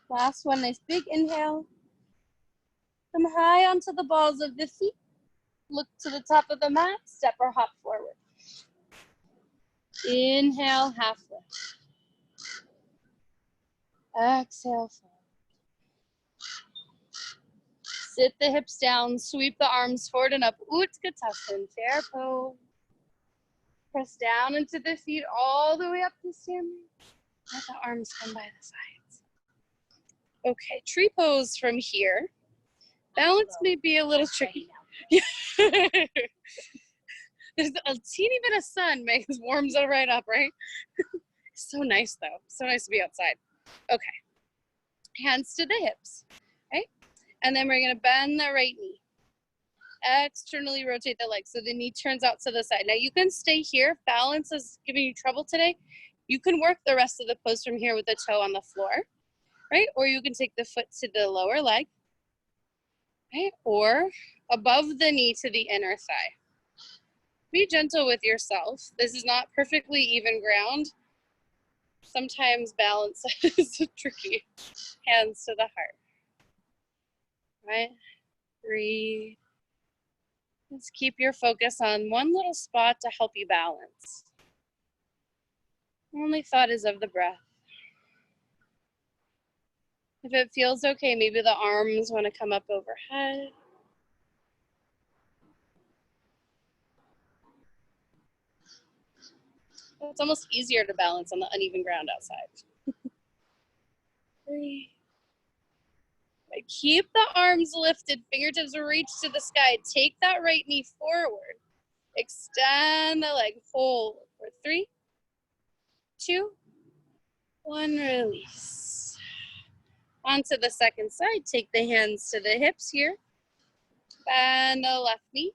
Last one, nice big inhale. Come high onto the balls of the feet. Look to the top of the mat, step or hop forward. Inhale, half lift. Exhale, fold. Sit the hips down, sweep the arms forward and up. Utkatasana, chair pose. Press down into the feet all the way up to standing. Let the arms come by the sides. Okay, tree pose from here. Balance may be a little tricky. There's a teeny bit of sun makes warms it right up, right? So nice though. So nice to be outside. Okay. Hands to the hips. Okay. And then we're gonna bend the right knee. Externally rotate the leg so the knee turns out to the side. Now you can stay here. If balance is giving you trouble today, you can work the rest of the pose from here with the toe on the floor, right? Or you can take the foot to the lower leg, right? Or above the knee to the inner thigh. Be gentle with yourself. This is not perfectly even ground. Sometimes balance is tricky. Hands to the heart, right? Breathe. Just keep your focus on one little spot to help you balance. Only thought is of the breath. If it feels okay, maybe the arms want to come up overhead. It's almost easier to balance on the uneven ground outside. Breathe. Keep the arms lifted, fingertips reach to the sky. Take that right knee forward. Extend the leg, hold for 3, 2, 1, release. Onto the second side, take the hands to the hips here. Bend the left knee.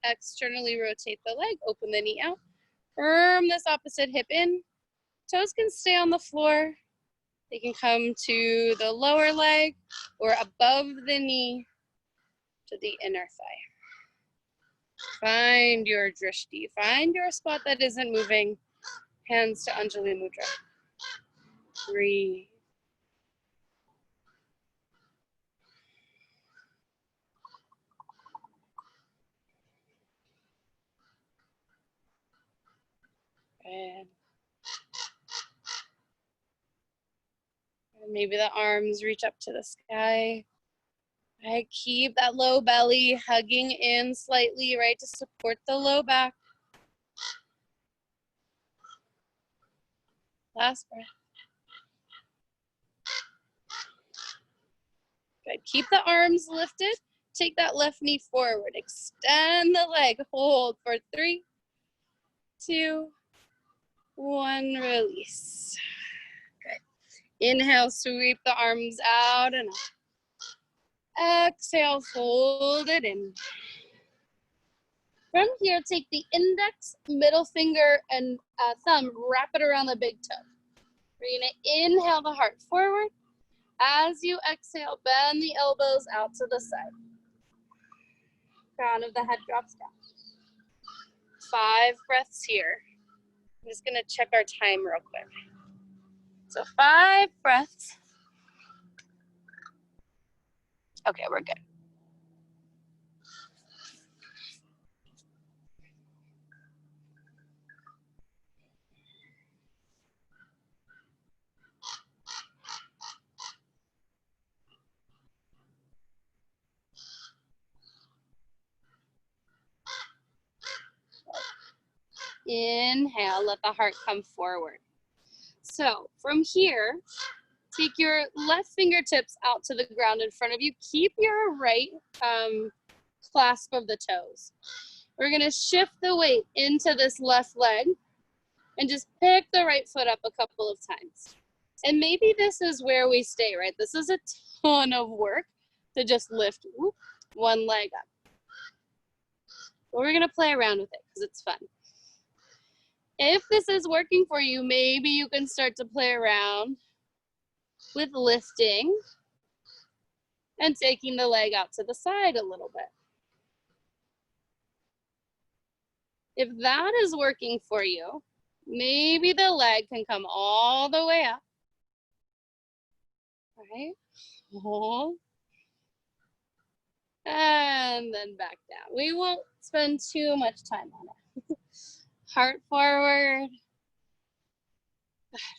Externally rotate the leg, open the knee out. Firm this opposite hip in. Toes can stay on the floor. They can come to the lower leg or above the knee to the inner thigh. Find your drishti. Find your spot that isn't moving. Hands to Anjali Mudra. Breathe. And maybe the arms reach up to the sky. Right, keep that low belly hugging in slightly, right, to support the low back. Last breath. Good. Keep the arms lifted. Take that left knee forward. Extend the leg. Hold for 3, 2, 1. Release. Good. Inhale, sweep the arms out and up. Exhale, fold it in. From here, take the index, middle finger, and thumb, wrap it around the big toe. We're gonna inhale the heart forward. As you exhale, bend the elbows out to the side. Crown of the head drops down. 5 breaths here. I'm just gonna check our time real quick. So 5 breaths. Okay, we're good. Inhale, let the heart come forward. So from here, take your left fingertips out to the ground in front of you. Keep your right clasp of the toes. We're gonna shift the weight into this left leg and just pick the right foot up a couple of times. And maybe this is where we stay, right? This is a ton of work to just lift one leg up. But we're gonna play around with it because it's fun. If this is working for you, maybe you can start to play around with lifting and taking the leg out to the side a little bit. If that is working for you, maybe the leg can come all the way up. All right, hold. And then back down. We won't spend too much time on it. Heart forward.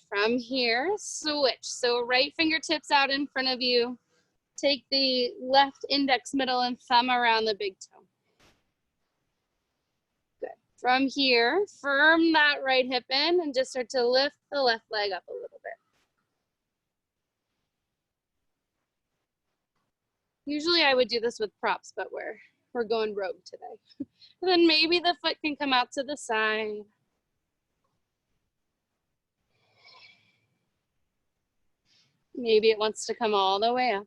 From here, switch. So right fingertips out in front of you. Take the left index, middle, and thumb around the big toe. Good. From here, firm that right hip in and just start to lift the left leg up a little bit. Usually I would do this with props, but we're going rogue today. And then maybe the foot can come out to the side. Maybe it wants to come all the way up.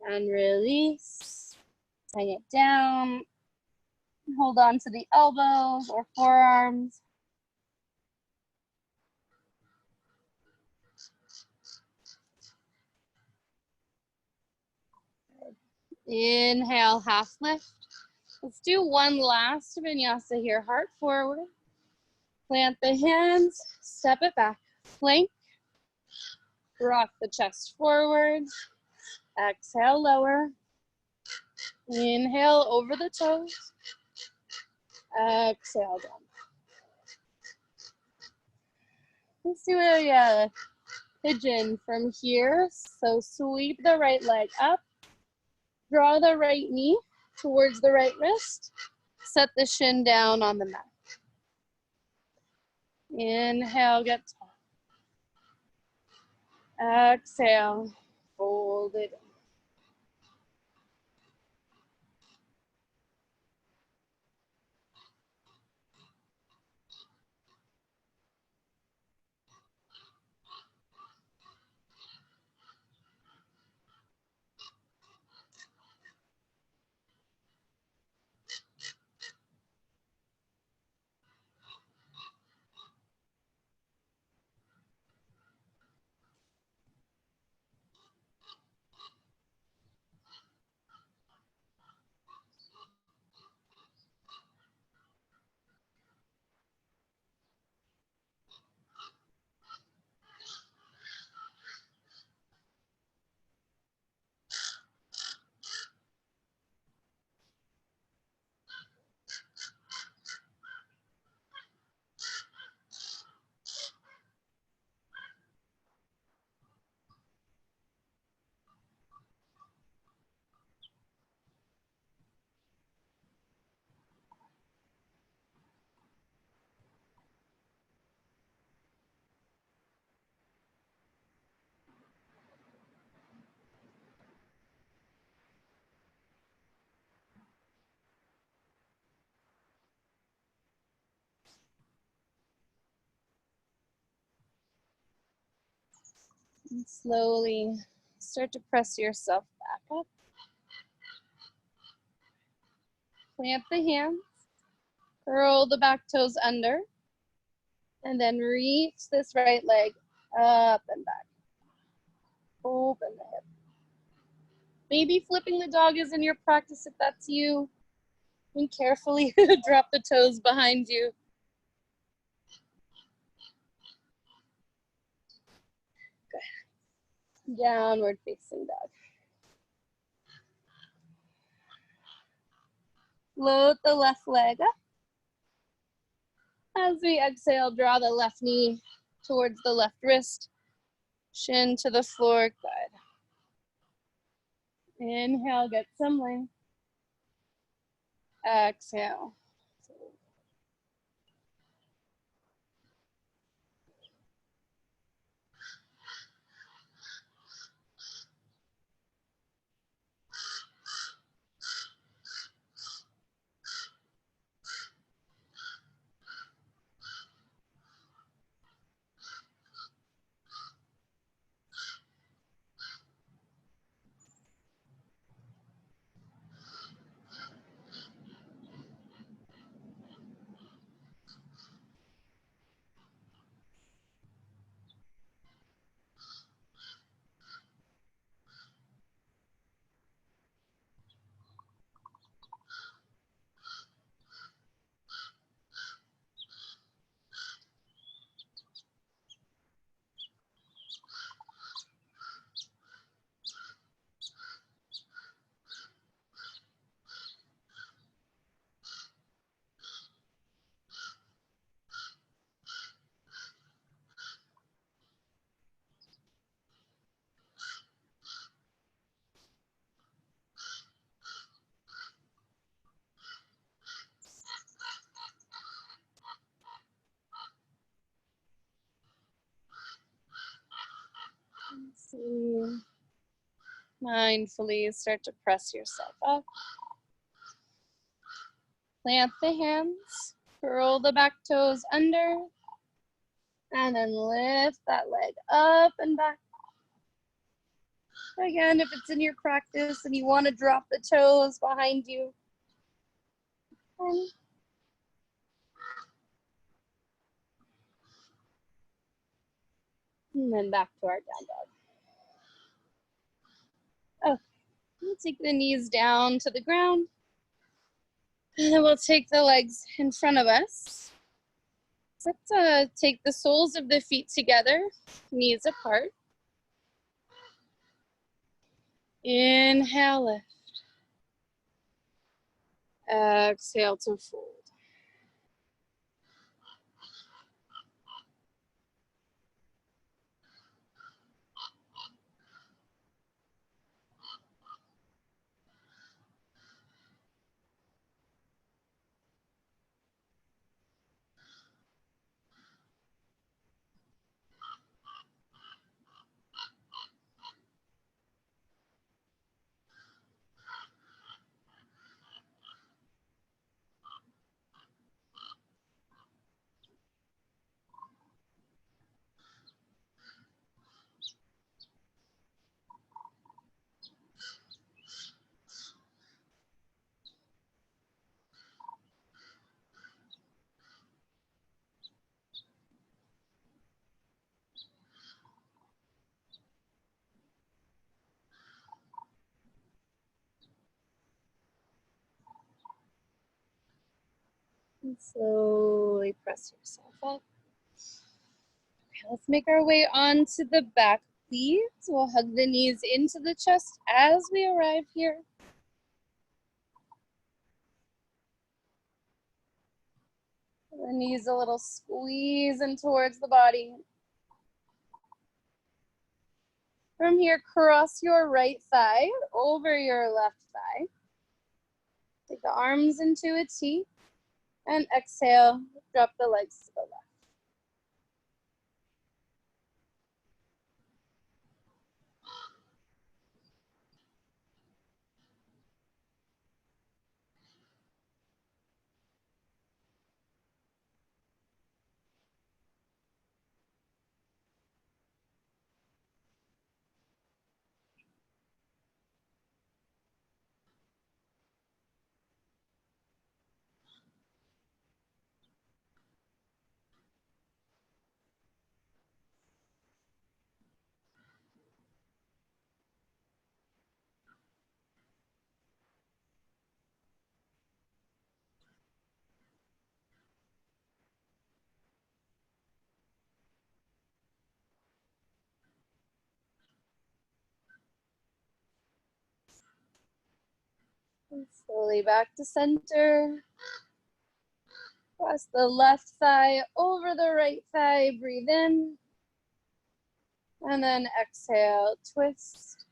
And release. Bring it down. Hold on to the elbows or forearms. Inhale, half lift. Let's do one last vinyasa here. Heart forward. Plant the hands, step it back. Plank. Rock the chest forward. Exhale, lower. Inhale over the toes. Exhale down. Let's do a pigeon from here. So sweep the right leg up. Draw the right knee towards the right wrist. Set the shin down on the mat. Inhale, get tall. Exhale, fold it in. And slowly start to press yourself back up. Plant the hands, curl the back toes under, and then reach this right leg up and back. Open the hip. Maybe flipping the dog is in your practice if that's you. And carefully drop the toes behind you. Good. Downward facing dog. Float the left leg up. As we exhale, draw the left knee towards the left wrist. Shin to the floor. Good. Inhale, get some length. Exhale. See. Mindfully start to press yourself up. Plant the hands, curl the back toes under, and then lift that leg up and back. Again, if it's in your practice and you want to drop the toes behind you. And then back to our down dog. Okay, we'll take the knees down to the ground. And then we'll take the legs in front of us. Let's take the soles of the feet together, knees apart. Inhale, lift. Exhale to fold. And slowly press yourself up. Okay, let's make our way onto the back, please. We'll hug the knees into the chest as we arrive here. The knees a little squeeze in towards the body. From here, cross your right thigh over your left thigh. Take the arms into a T. And exhale, drop the legs to the left. Slowly back to center. Cross the left thigh over the right thigh. Breathe in. And then exhale, twist.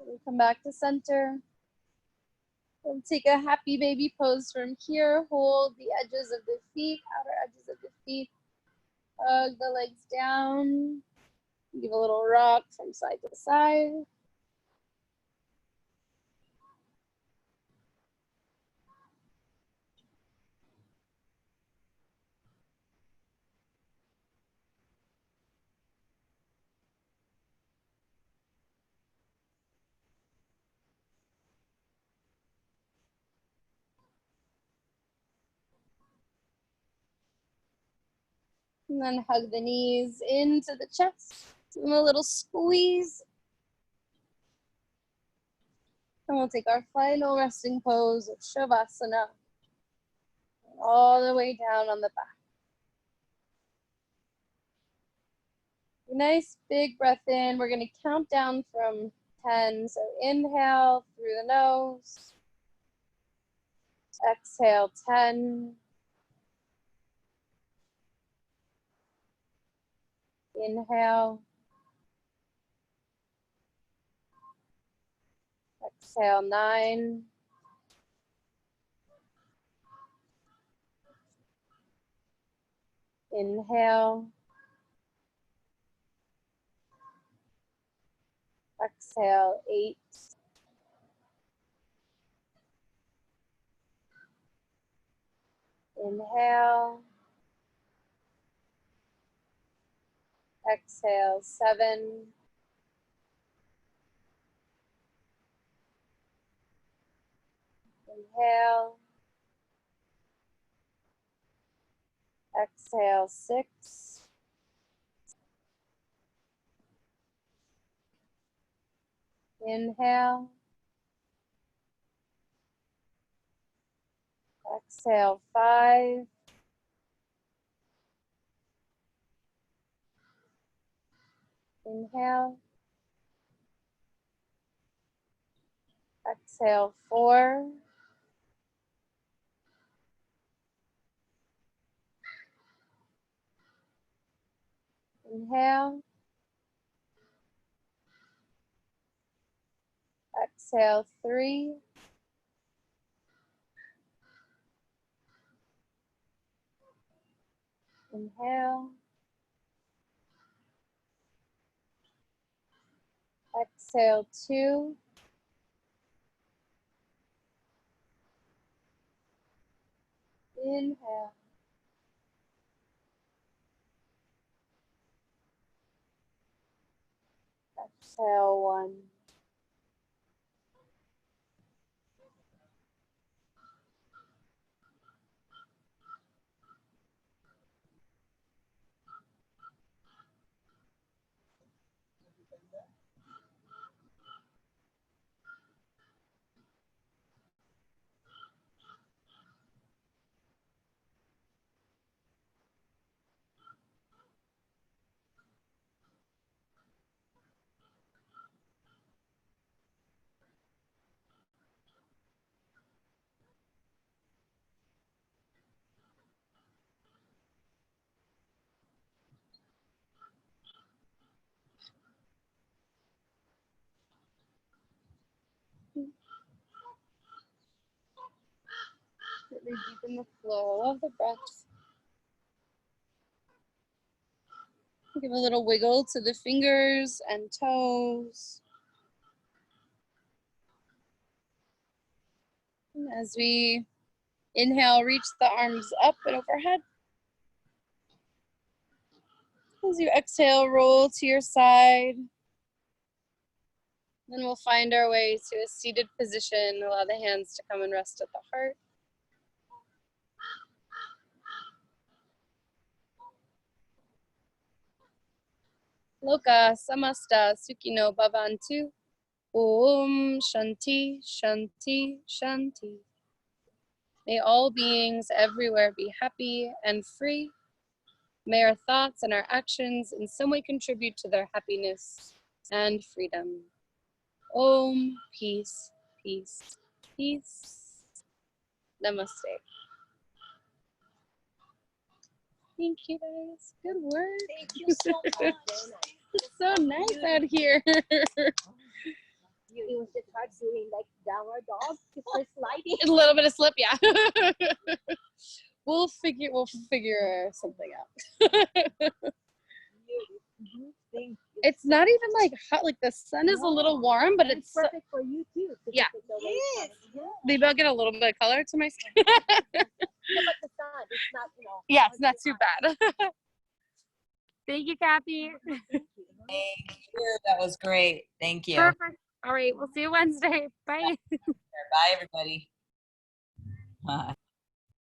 We'll come back to center. We'll take a happy baby pose from here. Hold the edges of the feet, outer edges of the feet. Hug the legs down. Give a little rock from side to side. And then hug the knees into the chest. And a little squeeze. And we'll take our final resting pose of Shavasana. All the way down on the back. Nice big breath in. We're going to count down from 10. So inhale through the nose. Exhale 10. Inhale. Exhale 9. Inhale. Exhale 8. Inhale. Exhale 7. Inhale. Exhale 6. Inhale. Exhale 5. Inhale. Exhale 4. Inhale. Exhale 3. Inhale. Exhale 2. Inhale. Exhale 1. Really deepen the flow of the breath. Give a little wiggle to the fingers and toes. And as we inhale, reach the arms up and overhead. As you exhale, roll to your side. Then we'll find our way to a seated position. Allow the hands to come and rest at the heart. Loka samasta sukhino bhavantu. Om shanti shanti shanti. May all beings everywhere be happy and free. May our thoughts and our actions in some way contribute to their happiness and freedom. Om, peace, peace, peace. Namaste. Thank you guys. Good work. Thank you so much. It's so nice out here. It was just hard doing like downward dog for sliding. A little bit of slip, yeah. We'll figure something out. It's not even like hot. Like the sun is a little warm, but it's perfect for you too. Yeah. Yes. Maybe I'll get a little bit of color to my skin. Yeah, but the sun, it's not, you know. Yeah, it's not too bad. Thank you, Kathy. Thank you. That was great. Thank you. Perfect. All right, we'll see you Wednesday. Bye. Bye, everybody. Bye.